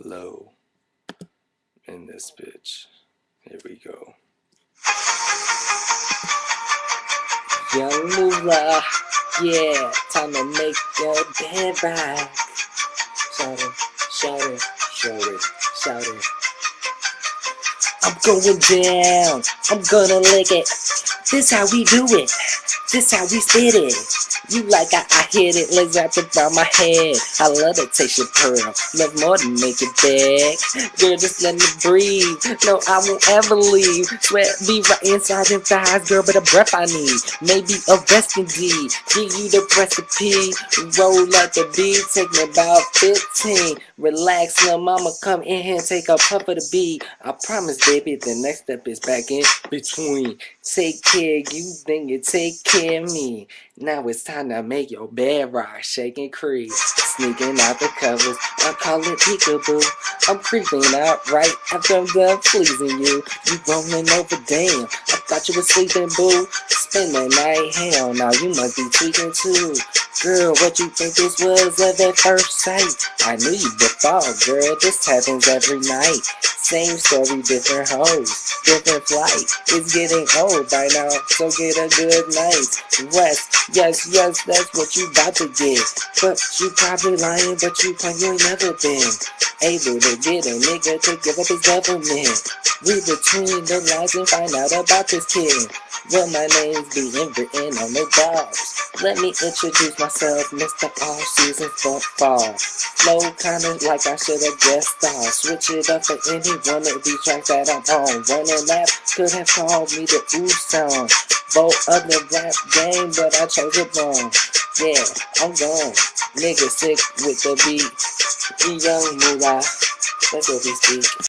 low in this bitch. Here we go. Young Moolah, yeah, time to make your bed right. Shout it, shout it, shout it, shout it. I'm going down, I'm gonna lick it. This how we do it, this how we spit it. You like I hit it, legs wrapped around my head. I love to taste your pearl, love more than make it big. Girl, just let me breathe, no, I won't ever leave. Sweat be right inside your thighs, girl, but a breath I need. Maybe a rest indeed, give you the recipe. Roll like the bee, take me about 15. Relax, little mama, come in here and take a puff of the bee. I promise, baby, the next step is back in between. Take care of you, then you take care of me. Now it's time to make your bed rock, shake and creep. Sneaking out the covers, I call it peekaboo. I'm creeping out right after I'm done pleasing you. You rolling over, damn, I thought you was sleeping, boo. Spend the night, hell, now you must be tweaking too. Girl, what you think this was of at first sight? I knew you would fall, girl, this happens every night. Same story, different hoes, different flight. It's getting old by now, so get a good night's rest. Yes, yes, that's what you about to get. But you probably lying, but you claim you ain't never been able to get a nigga to give up his government. Read between the lines and find out about this kid. Well, my name's being written on the dogs. Let me introduce myself, Mr. All Season for Fall. Flow kinda like I should've guessed off. Switch it up for any one of these tracks that I'm on. Running lap could have called me the ooh song. Both of the rap game, but I chose it wrong. Yeah, I'm gone. Nigga sick with the beat. Young Moolah, that's what we speak.